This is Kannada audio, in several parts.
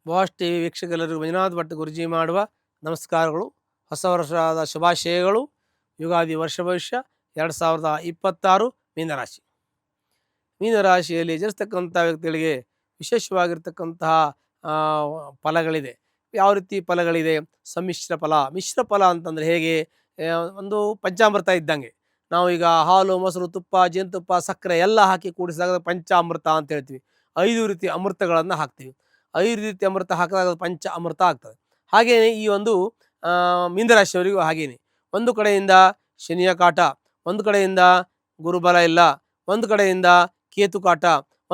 ಬಾಸ್ ಟಿವಿ ವೀಕ್ಷಕರೆಲ್ಲರಿಗೂ ಮಂಜುನಾಥ್ ಭಟ್ ಗುರುಜಿ ಮಾಡುವ ನಮಸ್ಕಾರಗಳು. ಹೊಸ ವರ್ಷದ ಶುಭಾಶಯಗಳು. ಯುಗಾದಿ ವರ್ಷ ಭವಿಷ್ಯ 2026 ಮೀನರಾಶಿ. ಮೀನರಾಶಿಯಲ್ಲಿ ಜನಿಸ್ತಕ್ಕಂಥ ವ್ಯಕ್ತಿಗಳಿಗೆ ವಿಶೇಷವಾಗಿರ್ತಕ್ಕಂತಹ ಫಲಗಳಿದೆ. ಯಾವ ರೀತಿ ಫಲಗಳಿದೆ? ಸಮ್ಮಿಶ್ರ ಫಲ. ಮಿಶ್ರ ಫಲ ಅಂತಂದರೆ ಹೇಗೆ? ಒಂದು ಪಂಚಾಮೃತ ಇದ್ದಂಗೆ. ನಾವು ಈಗ ಹಾಲು, ಮೊಸರು, ತುಪ್ಪ, ಜೇನುತುಪ್ಪ, ಸಕ್ಕರೆ ಎಲ್ಲ ಹಾಕಿ ಕೂಡಿಸಿದಾಗ ಪಂಚಾಮೃತ ಅಂತ ಹೇಳ್ತೀವಿ. 5 ರೀತಿ ಅಮೃತಗಳನ್ನು ಹಾಕ್ತೀವಿ. 5 ರೀತಿ ಅಮೃತ ಹಾಕಿದಾಗ ಪಂಚ ಅಮೃತ ಆಗ್ತದೆ. ಹಾಗೆಯೇ ಈ ಒಂದು ಮೀನರಾಶಿಯವರಿಗೂ ಹಾಗೇನೆ. ಒಂದು ಕಡೆಯಿಂದ ಶನಿಯ ಕಾಟ, ಒಂದು ಕಡೆಯಿಂದ ಗುರುಬಲ ಇಲ್ಲ, ಒಂದು ಕಡೆಯಿಂದ ಕೇತು ಕಾಟ,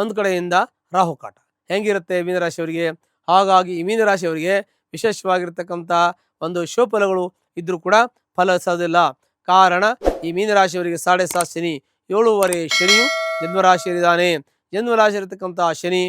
ಒಂದು ಕಡೆಯಿಂದ ರಾಹು ಕಾಟ. ಹೆಂಗಿರುತ್ತೆ ಮೀನರಾಶಿಯವರಿಗೆ? ಹಾಗಾಗಿ ಈ ಮೀನರಾಶಿಯವರಿಗೆ ವಿಶೇಷವಾಗಿರ್ತಕ್ಕಂಥ ಒಂದು ಶುಭಫಲಗಳು ಇದ್ರೂ ಕೂಡ ಫಲಿಸೋದಿಲ್ಲ. ಕಾರಣ ಈ ಮೀನರಾಶಿಯವರಿಗೆ 7.5 ಶನಿ, 7.5 ಶನಿಯು ಜನ್ಮರಾಶಿಯಲ್ಲಿದ್ದಾನೆ. ಜನ್ಮರಾಶಿಯಲ್ಲಿರ್ತಕ್ಕಂಥ ಶನಿ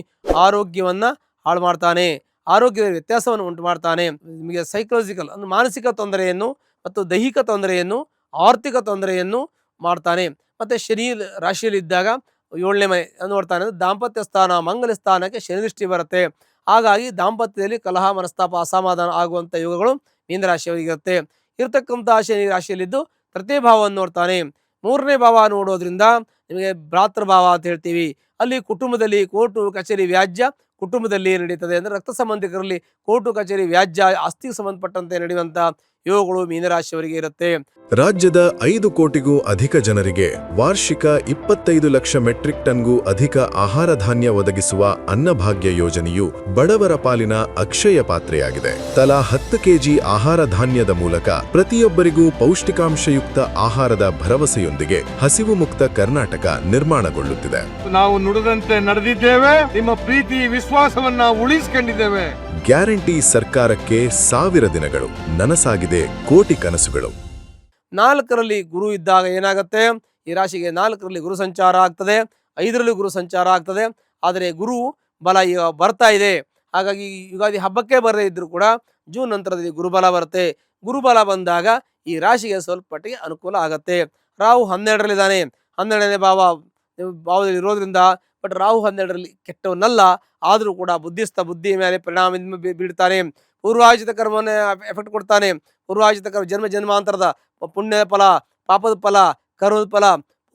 ಆರೋಗ್ಯವನ್ನು ಹಾಳು ಮಾಡ್ತಾನೆ, ಆರೋಗ್ಯದ ವ್ಯತ್ಯಾಸವನ್ನು ಉಂಟು ಮಾಡ್ತಾನೆ. ನಿಮಗೆ ಸೈಕಲಾಜಿಕಲ್ ಅಂದರೆ ಮಾನಸಿಕ ತೊಂದರೆಯನ್ನು ಮತ್ತು ದೈಹಿಕ ತೊಂದರೆಯನ್ನು, ಆರ್ಥಿಕ ತೊಂದರೆಯನ್ನು ಮಾಡ್ತಾನೆ. ಮತ್ತು ಶನಿ ರಾಶಿಯಲ್ಲಿದ್ದಾಗ 7ನೇ ಮನೆ ನೋಡ್ತಾನೆ, ದಾಂಪತ್ಯ ಸ್ಥಾನ, ಮಂಗಲ ಸ್ಥಾನಕ್ಕೆ ಶನಿ ದೃಷ್ಟಿ ಬರುತ್ತೆ. ಹಾಗಾಗಿ ದಾಂಪತ್ಯದಲ್ಲಿ ಕಲಹ, ಮನಸ್ತಾಪ, ಅಸಮಾಧಾನ ಆಗುವಂಥ ಯೋಗಗಳು ಮೀನರಾಶಿಯವರಿಗಿರುತ್ತೆ. ಇರ್ತಕ್ಕಂಥ ಶನಿ ರಾಶಿಯಲ್ಲಿದ್ದು ತೃತೀಯ ಭಾವವನ್ನು ನೋಡ್ತಾನೆ. 3ನೇ ಭಾವ ನೋಡೋದ್ರಿಂದ ನಿಮಗೆ ಭ್ರಾತೃಭಾವ ಅಂತ ಹೇಳ್ತೀವಿ. ಅಲ್ಲಿ ಕುಟುಂಬದಲ್ಲಿ ಕೋರ್ಟು ಕಚೇರಿ ವ್ಯಾಜ್ಯ ಕುಟುಂಬದಲ್ಲಿ ನಡೀತದೆ. ಅಂದರೆ ರಕ್ತ ಸಂಬಂಧಿಕರಲ್ಲಿ ಕೋರ್ಟು ಕಚೇರಿ ವ್ಯಾಜ್ಯ, ಆಸ್ತಿಗೆ ಸಂಬಂಧಪಟ್ಟಂತೆ ನಡೆಯುವಂಥ ಯೋಗಗಳು ಮೀನರಾಶಿಯವರಿಗೆ ಇರುತ್ತೆ. ರಾಜ್ಯದ 5 ಕೋಟಿಗೂ ಅಧಿಕ ಜನರಿಗೆ ವಾರ್ಷಿಕ 25 ಲಕ್ಷ ಮೆಟ್ರಿಕ್ ಟನ್ಗೂ ಅಧಿಕ ಆಹಾರ ಧಾನ್ಯ ಒದಗಿಸುವ ಅನ್ನಭಾಗ್ಯ ಯೋಜನೆಯು ಬಡವರ ಪಾಲಿನ ಅಕ್ಷಯ ಪಾತ್ರೆಯಾಗಿದೆ. ತಲಾ 10 ಕೆಜಿ ಆಹಾರ ಧಾನ್ಯದ ಮೂಲಕ ಪ್ರತಿಯೊಬ್ಬರಿಗೂ ಪೌಷ್ಟಿಕಾಂಶಯುಕ್ತ ಆಹಾರದ ಭರವಸೆಯೊಂದಿಗೆ ಹಸಿವು ಮುಕ್ತ ಕರ್ನಾಟಕ ನಿರ್ಮಾಣಗೊಳ್ಳುತ್ತಿದೆ. ನಾವು ನುಡಿದಂತೆ ನಡೆದಿದ್ದೇವೆ, ನಿಮ್ಮ ಪ್ರೀತಿ ವಿಶ್ವಾಸವನ್ನ ಉಳಿಸಿಕೊಂಡಿದ್ದೇವೆ. ಗ್ಯಾರಂಟಿ ಸರ್ಕಾರಕ್ಕೆ 1000 ದಿನಗಳು, ನನಸಾಗಿದೆ ಕೋಟಿ ಕನಸುಗಳು. 4ರಲ್ಲಿ ಗುರು ಇದ್ದಾಗ ಏನಾಗುತ್ತೆ? ಈ ರಾಶಿಗೆ 4ರಲ್ಲಿ ಗುರು ಸಂಚಾರ ಆಗ್ತದೆ, 5ರಲ್ಲಿ ಗುರು ಸಂಚಾರ ಆಗ್ತದೆ. ಆದರೆ ಗುರು ಬಲ ಈಗ ಬರ್ತಾ ಇದೆ. ಹಾಗಾಗಿ ಯುಗಾದಿ ಹಬ್ಬಕ್ಕೆ ಬರದೇ ಇದ್ರೂ ಕೂಡ ಜೂನ್ ನಂತರದಲ್ಲಿ ಗುರುಬಲ ಬರುತ್ತೆ. ಗುರುಬಲ ಬಂದಾಗ ಈ ರಾಶಿಗೆ ಸ್ವಲ್ಪ ಮಟ್ಟಿಗೆ ಅನುಕೂಲ ಆಗತ್ತೆ. ರಾಹು 12ರಲ್ಲಿದ್ದಾನೆ, 12ನೇ ಭಾವದಲ್ಲಿ ಇರೋದ್ರಿಂದ. ಬಟ್ ರಾಹು 12ರಲ್ಲಿ ಕೆಟ್ಟವನ್ನಲ್ಲ, ಆದರೂ ಕೂಡ ಬುದ್ಧಿಯ ಮೇಲೆ ಪರಿಣಾಮ ಬೀಳ್ತಾನೆ. ಪೂರ್ವಾಜಿತ ಕರ್ಮವನ್ನೇ ಎಫೆಕ್ಟ್ ಕೊಡ್ತಾನೆ. ಪೂರ್ವಾಜಿತ ಕರ್ಮ ಜನ್ಮಾಂತರದ ಪುಣ್ಯದ ಫಲ, ಪಾಪದ ಫಲ, ಕರ್ಮದ ಫಲ.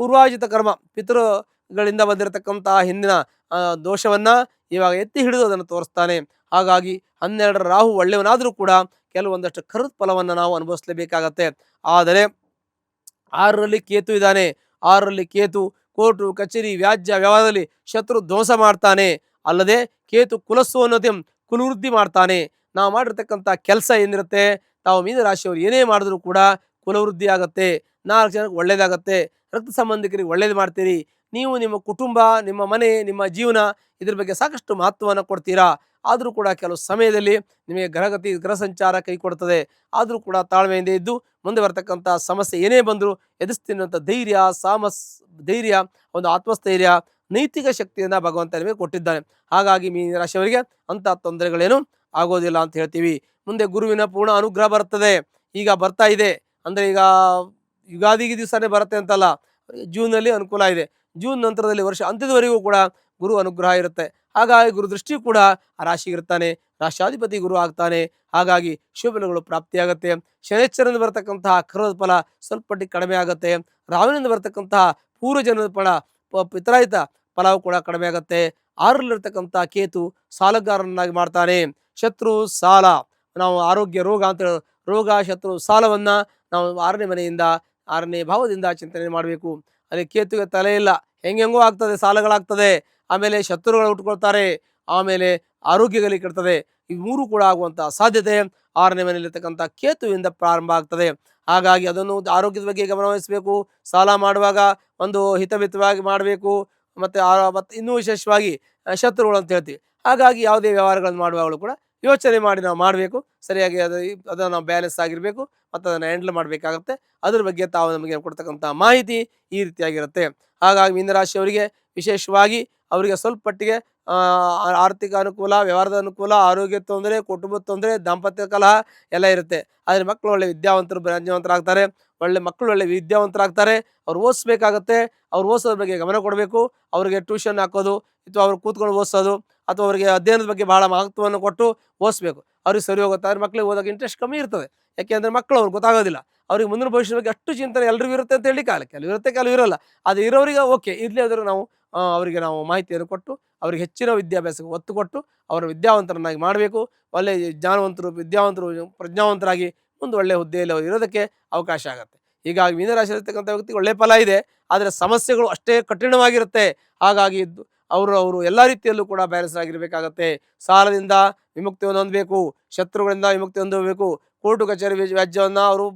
ಪೂರ್ವಾಜಿತ ಕರ್ಮ ಪಿತೃಗಳಿಂದ ಬಂದಿರತಕ್ಕಂತಹ ಹಿಂದಿನ ದೋಷವನ್ನ ಇವಾಗ ಎತ್ತಿ ಹಿಡಿದು ಅದನ್ನು ತೋರಿಸ್ತಾನೆ. ಹಾಗಾಗಿ 12ರ ರಾಹು ಒಳ್ಳೆಯವನಾದರೂ ಕೂಡ ಕೆಲವೊಂದಷ್ಟು ಕರ್ಮದ ಫಲವನ್ನು ನಾವು ಅನುಭವಿಸಲೇಬೇಕಾಗತ್ತೆ. ಆದರೆ 6ರಲ್ಲಿ ಕೇತು ಇದ್ದಾನೆ. 6ರಲ್ಲಿ ಕೇತು ಕೋರ್ಟು ಕಚೇರಿ ವ್ಯಾಜ್ಯ ವ್ಯವಹಾರದಲ್ಲಿ ಶತ್ರು ಧ್ವಂಸ ಮಾಡ್ತಾನೆ. ಅಲ್ಲದೆ ಕೇತು ಕುಲಸ್ಸೋನ್ನತಿ ಕುಲವೃದ್ಧಿ ಮಾಡ್ತಾನೆ. ನಾವು ಮಾಡಿರ್ತಕ್ಕಂಥ ಕೆಲಸ ಏನಿರುತ್ತೆ, ತಾವು ಮೀನರಾಶಿಯವರು ಏನೇ ಮಾಡಿದ್ರು ಕೂಡ ಕುಲವೃದ್ಧಿ ಆಗುತ್ತೆ, 4 ಜನಕ್ಕೆ ಒಳ್ಳೇದಾಗತ್ತೆ, ರಕ್ತ ಸಂಬಂಧಿಕರಿಗೆ ಒಳ್ಳೇದು ಮಾಡ್ತೀರಿ. ನೀವು ನಿಮ್ಮ ಕುಟುಂಬ, ನಿಮ್ಮ ಮನೆ, ನಿಮ್ಮ ಜೀವನ ಇದ್ರ ಬಗ್ಗೆ ಸಾಕಷ್ಟು ಮಹತ್ವವನ್ನು ಕೊಡ್ತೀರಾ. ಆದರೂ ಕೂಡ ಕೆಲವು ಸಮಯದಲ್ಲಿ ನಿಮಗೆ ಗ್ರಹ ಸಂಚಾರ ಕೈ ಕೊಡ್ತದೆ. ಆದರೂ ಕೂಡ ತಾಳ್ಮೆಯಿಂದ ಇದ್ದು ಮುಂದೆ ಬರ್ತಕ್ಕಂಥ ಸಮಸ್ಯೆ ಏನೇ ಬಂದರೂ ಎದುರಿಸ್ತೀನಂಥ ಧೈರ್ಯ, ಒಂದು ಆತ್ಮಸ್ಥೈರ್ಯ, ನೈತಿಕ ಶಕ್ತಿಯನ್ನು ಭಗವಂತ ನಿಮಗೆ ಕೊಟ್ಟಿದ್ದಾನೆ. ಹಾಗಾಗಿ ಮೀನರಾಶಿಯವರಿಗೆ ಅಂಥ ತೊಂದರೆಗಳೇನು ಆಗೋದಿಲ್ಲ ಅಂತ ಹೇಳ್ತೀವಿ. ಮುಂದೆ ಗುರುವಿನ ಪೂರ್ಣ ಅನುಗ್ರಹ ಬರ್ತದೆ. ಈಗ ಬರ್ತಾ ಇದೆ ಅಂದರೆ ಈಗ ಯುಗಾದಿಗೆ ದಿವಸನೇ ಬರುತ್ತೆ ಅಂತಲ್ಲ, ಜೂನಲ್ಲಿ ಅನುಕೂಲ ಇದೆ. ಜೂನ್ ನಂತರದಲ್ಲಿ ವರ್ಷ ಅಂತ್ಯದವರೆಗೂ ಕೂಡ ಗುರು ಅನುಗ್ರಹ ಇರುತ್ತೆ. ಹಾಗಾಗಿ ಗುರು ದೃಷ್ಟಿ ಕೂಡ ಆ ರಾಶಿಗೆ ಇರ್ತಾನೆ, ರಾಷ್ಟ್ರಾಧಿಪತಿ ಗುರು ಆಗ್ತಾನೆ. ಹಾಗಾಗಿ ಶುಭಫಲಗಳು ಪ್ರಾಪ್ತಿಯಾಗುತ್ತೆ. ಶನಿಶ್ಚರನಿಂದ ಬರತಕ್ಕಂತಹ ಕರ್ಮದ ಫಲ ಸ್ವಲ್ಪ ಮಟ್ಟಿಗೆ ಕಡಿಮೆ ಆಗುತ್ತೆ. ರಾಹುವಿನಿಂದ ಬರತಕ್ಕಂತಹ ಪೂರ್ವಜನ್ಮದ ಫಲ, ಪಿತರಾಯಿತ ಫಲವು ಕೂಡ ಕಡಿಮೆ ಆಗುತ್ತೆ. 6ರಲ್ಲಿರ್ತಕ್ಕಂಥ ಕೇತು ಸಾಲಗಾರನಾಗಿ ಮಾಡ್ತಾನೆ. ಶತ್ರು ಸಾಲ, ನಾವು ಆರೋಗ್ಯ ರೋಗ ಅಂತ ರೋಗ, ಶತ್ರು ಸಾಲವನ್ನು ನಾವು 6ನೇ ಮನೆಯಿಂದ 6ನೇ ಭಾವದಿಂದ ಚಿಂತನೆ ಮಾಡಬೇಕು. ಅಲ್ಲಿ ಕೇತುಗೆ ತಲೆ ಇಲ್ಲ, ಹೆಂಗೆಂಗೋ ಆಗ್ತದೆ, ಸಾಲಗಳಾಗ್ತದೆ, ಆಮೇಲೆ ಶತ್ರುಗಳು ಹುಟ್ಕೊಳ್ತಾರೆ, ಆಮೇಲೆ ಆರೋಗ್ಯದಲ್ಲಿ ಕೆಡ್ತದೆ. ಈ 3 ಕೂಡ ಆಗುವಂಥ ಸಾಧ್ಯತೆ 6ನೇ ಮನೆಯಲ್ಲಿರ್ತಕ್ಕಂಥ ಕೇತುವಿಂದ ಪ್ರಾರಂಭ ಆಗ್ತದೆ. ಹಾಗಾಗಿ ಅದನ್ನು ಆರೋಗ್ಯದ ಬಗ್ಗೆ ಗಮನವಹಿಸಬೇಕು. ಸಾಲ ಮಾಡುವಾಗ ಒಂದು ಹಿತಮಿತವಾಗಿ ಮಾಡಬೇಕು. ಮತ್ತು ಇನ್ನೂ ವಿಶೇಷವಾಗಿ ಶತ್ರುಗಳು ಅಂತ ಹೇಳ್ತೀವಿ. ಹಾಗಾಗಿ ಯಾವುದೇ ವ್ಯವಹಾರಗಳನ್ನು ಮಾಡುವಾಗಲೂ ಕೂಡ ಯೋಚನೆ ಮಾಡಿ ನಾವು ಮಾಡಬೇಕು. ಸರಿಯಾಗಿ ಅದನ್ನು ನಾವು ಬ್ಯಾಲೆನ್ಸ್ ಆಗಿರಬೇಕು ಮತ್ತು ಅದನ್ನು ಹ್ಯಾಂಡಲ್ ಮಾಡಬೇಕಾಗುತ್ತೆ. ಅದ್ರ ಬಗ್ಗೆ ತಾವು ನಮಗೆ ಕೊಡ್ತಕ್ಕಂಥ ಮಾಹಿತಿ ಈ ರೀತಿಯಾಗಿರುತ್ತೆ. ಹಾಗಾಗಿ ಮೀನರಾಶಿಯವರಿಗೆ ವಿಶೇಷವಾಗಿ ಅವರಿಗೆ ಸ್ವಲ್ಪ ಮಟ್ಟಿಗೆ ಆರ್ಥಿಕ ಅನುಕೂಲ, ವ್ಯವಹಾರದ ಅನುಕೂಲ, ಆರೋಗ್ಯ ತೊಂದರೆ, ಕುಟುಂಬದ ತೊಂದರೆ, ದಾಂಪತ್ಯ ಕಲಹ ಎಲ್ಲ ಇರುತ್ತೆ. ಆದರೆ ಮಕ್ಕಳು ಒಳ್ಳೆ ವಿದ್ಯಾವಂತರು, ಜ್ಞಾನವಂತರಾಗ್ತಾರೆ. ಮಕ್ಕಳು ಒಳ್ಳೆ ವಿದ್ಯಾವಂತರಾಗ್ತಾರೆ. ಅವ್ರು ಓದಿಸ್ಬೇಕಾಗತ್ತೆ. ಅವ್ರು ಓದಿಸೋದ್ರ ಬಗ್ಗೆ ಗಮನ ಕೊಡಬೇಕು. ಅವರಿಗೆ ಟ್ಯೂಷನ್ ಹಾಕೋದು ಅಥವಾ ಅವ್ರು ಕೂತ್ಕೊಂಡು ಓದಿಸೋದು ಅಥವಾ ಅವರಿಗೆ ಅಧ್ಯಯನದ ಬಗ್ಗೆ ಬಹಳ ಮಹತ್ವವನ್ನು ಕೊಟ್ಟು ಓದಿಸ್ಬೇಕು. ಅವ್ರಿಗೆ ಸರಿ ಹೋಗುತ್ತೆ. ಆದರೆ ಮಕ್ಕಳಿಗೆ ಓದೋಕೆ ಇಂಟ್ರೆಸ್ಟ್ ಕಮ್ಮಿ ಇರ್ತದೆ. ಯಾಕೆಂದರೆ ಮಕ್ಕಳು ಅವ್ರಿಗೆ ಗೊತ್ತಾಗೋದಿಲ್ಲ. ಅವ್ರಿಗೆ ಮುಂದಿನ ಭವಿಷ್ಯದ ಬಗ್ಗೆ ಅಷ್ಟು ಚಿಂತನೆ ಎಲ್ರಿಗೂ ಇರುತ್ತೆ ಅಂತ ಹೇಳಿ ಕಾಲ ಕೆಲವು ಇರುತ್ತೆ, ಕೆಲವು ಇರೋಲ್ಲ. ಅದು ಇರೋರಿಗೆ ಓಕೆ, ಇರಲಿ ಆದರೂ ನಾವು ಅವರಿಗೆ ನಾವು ಮಾಹಿತಿಯನ್ನು ಕೊಟ್ಟು ಅವರಿಗೆ ಹೆಚ್ಚಿನ ವಿದ್ಯಾಭ್ಯಾಸಕ್ಕೆ ಒತ್ತು ಕೊಟ್ಟು ಅವರ ವಿದ್ಯಾವಂತರನ್ನಾಗಿ ಮಾಡಬೇಕು. ಒಳ್ಳೆಯ ಜ್ಞಾನವಂತರು, ವಿದ್ಯಾವಂತರು, ಪ್ರಜ್ಞಾವಂತರಾಗಿ ಒಂದು ಒಳ್ಳೆಯ ಹುದ್ದೆಯಲ್ಲಿ ಅವರು ಇರೋದಕ್ಕೆ ಅವಕಾಶ ಆಗುತ್ತೆ. ಹೀಗಾಗಿ ಮೀನರಾಶಿ ಇರತಕ್ಕಂಥ ವ್ಯಕ್ತಿಗೆ ಒಳ್ಳೆಯ ಫಲ ಇದೆ, ಆದರೆ ಸಮಸ್ಯೆಗಳು ಅಷ್ಟೇ ಕಠಿಣವಾಗಿರುತ್ತೆ. ಹಾಗಾಗಿ ಅವರು ಎಲ್ಲ ರೀತಿಯಲ್ಲೂ ಕೂಡ ಬ್ಯಾಲೆನ್ಸ್ ಆಗಿರಬೇಕಾಗತ್ತೆ. ಸಾಲದಿಂದ ವಿಮುಕ್ತಿಯನ್ನು ಹೊಂದಬೇಕು, ಶತ್ರುಗಳಿಂದ ವಿಮುಕ್ತಿ ಹೊಂದಬೇಕು, ಕೋರ್ಟು ಕಚೇರಿ ವ್ಯಾಜ್ಯವನ್ನು ಅವರು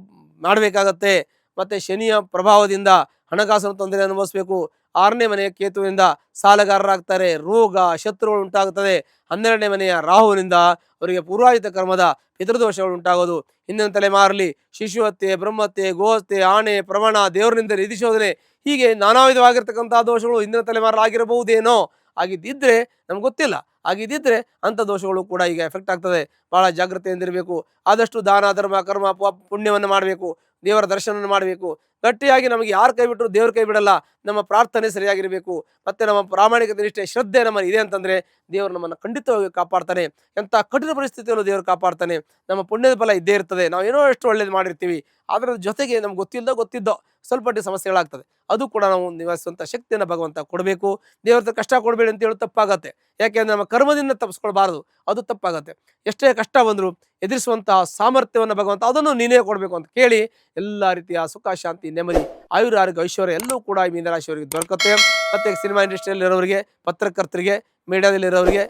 ಮಾಡಬೇಕಾಗತ್ತೆ. ಮತ್ತು ಶನಿಯ ಪ್ರಭಾವದಿಂದ ಹಣಕಾಸಿನ ತೊಂದರೆ ಅನುಭವಿಸಬೇಕು. 6ನೇ ಮನೆಯ ಕೇತುವಿನಿಂದ ಸಾಲಗಾರರಾಗ್ತಾರೆ. ರೋಗ ಶತ್ರುಗಳು ಉಂಟಾಗುತ್ತದೆ. 12ನೇ ಮನೆಯ ರಾಹುವಿನಿಂದ ಅವರಿಗೆ ಪೂರ್ವಾಹಿತ ಕರ್ಮದ ಪಿತೃದೋಷಗಳು ಉಂಟಾಗೋದು. ಹಿಂದಿನ ತಲೆಮಾರಲ್ಲಿ ಶಿಶುಹತ್ಯೆ, ಬ್ರಹ್ಮಹತ್ಯೆ, ಗೋಹತ್ಯೆ, ಆಣೆ, ಪ್ರಮಾಣ, ದೇವರಿಂದ ನಿಧಿ ಶೋಧನೆ, ಹೀಗೆ ನಾನಾ ವಿಧವಾಗಿರ್ತಕ್ಕಂಥ ದೋಷಗಳು ಹಿಂದಿನ ತಲೆಮಾರಲ್ಲಿ ಆಗಿರಬಹುದೇನೋ. ಆಗಿದ್ದಿದ್ರೆ ನಮ್ಗೆ ಗೊತ್ತಿಲ್ಲ. ಆಗಿದ್ದಿದ್ರೆ ಅಂಥ ದೋಷಗಳು ಕೂಡ ಈಗ ಎಫೆಕ್ಟ್ ಆಗ್ತದೆ. ಭಾಳ ಜಾಗ್ರತೆಯಿಂದಿರಬೇಕು. ಆದಷ್ಟು ದಾನ ಧರ್ಮ ಕರ್ಮ ಪುಣ್ಯವನ್ನು ಮಾಡಬೇಕು. ದೇವರ ದರ್ಶನ ಮಾಡಬೇಕು. ಗಟ್ಟಿಯಾಗಿ ನಮಗೆ ಯಾರು ಕೈ ಬಿಟ್ಟರು ದೇವ್ರ ಕೈ ಬಿಡಲ್ಲ. ನಮ್ಮ ಪ್ರಾರ್ಥನೆ ಸರಿಯಾಗಿರಬೇಕು. ಮತ್ತು ನಮ್ಮ ಪ್ರಾಮಾಣಿಕತೆ ನಿಷ್ಠೆ ಶ್ರದ್ಧೆ ನಮ್ಮಲ್ಲಿ ಇದೆ ಅಂತಂದರೆ ದೇವರು ನಮ್ಮನ್ನು ಖಂಡಿತವಾಗಿ ಕಾಪಾಡ್ತಾನೆ. ಎಂಥ ಕಠಿಣ ಪರಿಸ್ಥಿತಿಯಲ್ಲೂ ದೇವರು ಕಾಪಾಡ್ತಾನೆ. ನಮ್ಮ ಪುಣ್ಯದ ಫಲ ಇದ್ದೇ ಇರ್ತದೆ. ನಾವು ಏನೋ ಎಷ್ಟು ಒಳ್ಳೇದು ಮಾಡಿರ್ತೀವಿ, ಅದರ ಜೊತೆಗೆ ನಮ್ಗೆ ಗೊತ್ತಿದ್ದೋ ಸ್ವಲ್ಪ ಮಟ್ಟಿಗೆ ಸಮಸ್ಯೆಗಳಾಗ್ತದೆ. ಅದು ಕೂಡ ನಾವು ನಿವಾರಿಸುವಂಥ ಶಕ್ತಿಯನ್ನು ಭಗವಂತ ಕೊಡಬೇಕು. ದೇವ್ರ ಹತ್ರ ಕಷ್ಟ ಕೊಡಬೇಡಿ ಅಂತ ಹೇಳೋದು ತಪ್ಪಾಗತ್ತೆ. ಯಾಕೆಂದರೆ ನಮ್ಮ ಕರ್ಮದಿಂದ ತಪ್ಪಿಸ್ಕೊಳ್ಬಾರ್ದು, ಅದು ತಪ್ಪಾಗತ್ತೆ. ಎಷ್ಟೇ ಕಷ್ಟ ಬಂದರೂ ಎದುರಿಸುವಂಥ ಸಾಮರ್ಥ್ಯವನ್ನು ಭಗವಂತ ಅದನ್ನು ನೀನೇ ಕೊಡಬೇಕು ಅಂತ ಕೇಳಿ ಎಲ್ಲ ರೀತಿಯ ಸುಖ, ಶಾಂತಿ, ನೆಮ್ಮದಿ, ಆಯುರಾರೋಗ್ಯ, ಐಶ್ವರ್ಯ ಎಲ್ಲವೂ ಕೂಡ ಈ ಮೀನರಾಶಿಯವರಿಗೆ ದೊರಕುತ್ತೆ. ಮತ್ತು ಸಿನಿಮಾ ಇಂಡಸ್ಟ್ರಿಯಲ್ಲಿರೋರಿಗೆ, ಪತ್ರಕರ್ತರಿಗೆ, ಮೀಡಿಯಾದಲ್ಲಿರೋರಿಗೆ,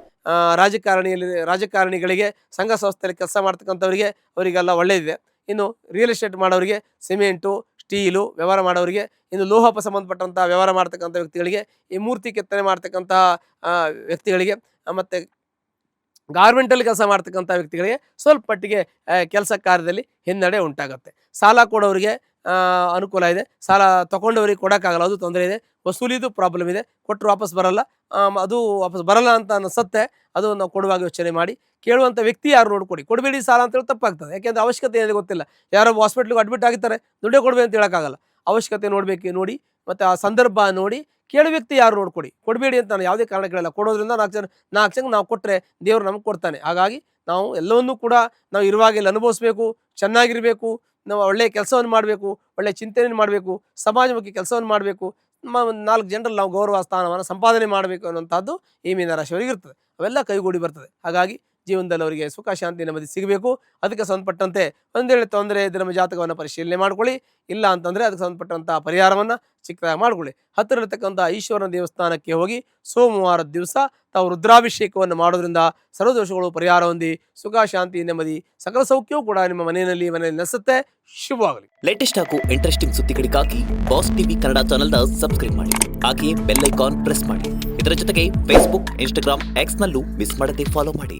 ರಾಜಕಾರಣಿಗಳಿಗೆ, ಸಂಘ ಸಂಸ್ಥೆಯಲ್ಲಿ ಕೆಲಸ ಮಾಡ್ತಕ್ಕಂಥವರಿಗೆ ಅವರಿಗೆಲ್ಲ ಒಳ್ಳೆಯದಿದೆ. ಇನ್ನು ರಿಯಲ್ ಎಸ್ಟೇಟ್ ಮಾಡೋರಿಗೆ, ಸಿಮೆಂಟು, ಸ್ಟೀಲು ವ್ಯವಹಾರ ಮಾಡೋರಿಗೆ, ಇನ್ನು ಲೋಹಪ ಸಂಬಂಧಪಟ್ಟಂಥ ವ್ಯವಹಾರ ಮಾಡ್ತಕ್ಕಂಥ ವ್ಯಕ್ತಿಗಳಿಗೆ, ಈ ಮೂರ್ತಿ ಕೆತ್ತನೆ ಮಾಡ್ತಕ್ಕಂತಹ ವ್ಯಕ್ತಿಗಳಿಗೆ, ಮತ್ತು ಗಾರ್ಮೆಂಟಲ್ಲಿ ಕೆಲಸ ಮಾಡ್ತಕ್ಕಂಥ ವ್ಯಕ್ತಿಗಳಿಗೆ ಸ್ವಲ್ಪ ಮಟ್ಟಿಗೆ ಕೆಲಸ ಕಾರ್ಯದಲ್ಲಿ ಹಿನ್ನಡೆ ಉಂಟಾಗುತ್ತೆ. ಸಾಲ ಕೊಡೋರಿಗೆ ಅನುಕೂಲ ಇದೆ. ಸಾಲ ತೊಗೊಂಡವರಿಗೆ ಕೊಡೋಕ್ಕಾಗಲ್ಲ, ಅದು ತೊಂದರೆ ಇದೆ. ವಸೂಲಿದು ಪ್ರಾಬ್ಲಮ್ ಇದೆ. ಕೊಟ್ಟರು ವಾಪಸ್ ಬರಲ್ಲ. ಅದು ವಾಪಸ್ ಬರಲ್ಲ ಅಂತ ಅನಿಸುತ್ತೆ. ಅದು ನಾವು ಕೊಡುವಾಗ ಯೋಚನೆ ಮಾಡಿ. ಕೇಳುವಂಥ ವ್ಯಕ್ತಿ ಯಾರು ನೋಡ್ಕೊಡಿ. ಕೊಡಬೇಡಿ ಸಾಲ ಅಂತೇಳಿ ತಪ್ಪಾಗ್ತದೆ. ಯಾಕೆಂದರೆ ಅವಶ್ಯಕತೆ ಏನಿದೆ ಗೊತ್ತಿಲ್ಲ. ಯಾರೋ ಹಾಸ್ಪಿಟ್ಲಿಗೆ ಅಡ್ಮಿಟ್ ಆಗಿರ್ತಾರೆ, ದುಡ್ಡೇ ಕೊಡಬೇಕು ಅಂತ ಹೇಳೋಕ್ಕಾಗಲ್ಲ. ಅವಶ್ಯಕತೆ ನೋಡಬೇಕು, ನೋಡಿ, ಮತ್ತು ಆ ಸಂದರ್ಭ ನೋಡಿ ಕೇಳೋ ವ್ಯಕ್ತಿ ಯಾರು ನೋಡ್ಕೊಡಿ. ಕೊಡಬೇಡಿ ಅಂತ ನಾನು ಯಾವುದೇ ಕಾರಣ ಕೇಳಲ್ಲ. ಕೊಡೋದ್ರಿಂದ 4 ಜನ ನಾವು ಕೊಟ್ಟರೆ ದೇವರು ನಮ್ಗೆ ಕೊಡ್ತಾನೆ. ಹಾಗಾಗಿ ನಾವು ಎಲ್ಲವನ್ನೂ ಕೂಡ ನಾವು ಇರುವಾಗೆಲ್ಲ ಅನುಭವಿಸ್ಬೇಕು, ಚೆನ್ನಾಗಿರಬೇಕು, ನಾವು ಒಳ್ಳೆಯ ಕೆಲಸವನ್ನು ಮಾಡಬೇಕು, ಒಳ್ಳೆಯ ಚಿಂತನೆಯನ್ನು ಮಾಡಬೇಕು, ಸಮಾಜಮುಖಿ ಕೆಲಸವನ್ನು ಮಾಡಬೇಕು, 4 ಜನರಲ್ಲಿ ನಾವು ಗೌರವ ಸ್ಥಾನವನ್ನು ಸಂಪಾದನೆ ಮಾಡಬೇಕು ಅನ್ನೋಂಥದ್ದು ಈ ಮೀನರಾಶಿಯವರಿಗೆ ಇರ್ತದೆ. ಅವೆಲ್ಲ ಕೈಗೂಡಿ ಬರ್ತದೆ. ಹಾಗಾಗಿ ಜೀವನದಲ್ಲಿ ಅವರಿಗೆ ಸುಖ, ಶಾಂತಿ, ನೆಮ್ಮದಿ ಸಿಗಬೇಕು. ಅದಕ್ಕೆ ಸಂಬಂಧಪಟ್ಟಂತೆ ಒಂದೇಳೆ ತೊಂದರೆ ಇದ್ದರೆ ನಮ್ಮ ಜಾತಕವನ್ನು ಪರಿಶೀಲನೆ ಮಾಡ್ಕೊಳ್ಳಿ. ಇಲ್ಲ ಅಂತಂದರೆ ಅದಕ್ಕೆ ಸಂಬಂಧಪಟ್ಟಂಥ ಪರಿಹಾರವನ್ನು ಚಿಕ್ಕದಾಗಿ ಮಾಡ್ಕೊಳ್ಳಿ. ಹತ್ತಿರ ಇರತಕ್ಕಂಥ ಈಶ್ವರನ ದೇವಸ್ಥಾನಕ್ಕೆ ಹೋಗಿ ಸೋಮವಾರದ ದಿವಸ ತಾವು ರುದ್ರಾಭಿಷೇಕವನ್ನು ಮಾಡೋದ್ರಿಂದ ಸರ್ವದೋಷಗಳು ಪರಿಹಾರ ಹೊಂದಿ ಸುಖ, ಶಾಂತಿ, ನೆಮ್ಮದಿ, ಸಕಲ ಸೌಖ್ಯವೂ ಕೂಡ ನಿಮ್ಮ ಮನೆಯಲ್ಲಿ ನೆಲೆಸುತ್ತೆ. ಶುಭವಾಗಲಿ. ಲೇಟೆಸ್ಟ್ ಹಾಗೂ ಇಂಟ್ರೆಸ್ಟಿಂಗ್ ಸುದ್ದಿಗಳಿಗಾಗಿ ಬಾಸ್ ಟಿವಿ ಕನ್ನಡ ಚಾನೆಲ್ನ ಸಬ್ಸ್ಕ್ರೈಬ್ ಮಾಡಿ. ಹಾಗೆಯೇ ಬೆಲ್ ಐಕಾನ್ ಪ್ರೆಸ್ ಮಾಡಿ. ಇದರ ಜೊತೆಗೆ ಫೇಸ್ಬುಕ್, ಇನ್ಸ್ಟಾಗ್ರಾಮ್, ಎಕ್ಸ್ನಲ್ಲೂ ಮಿಸ್ ಮಾಡದೆ ಫಾಲೋ ಮಾಡಿ.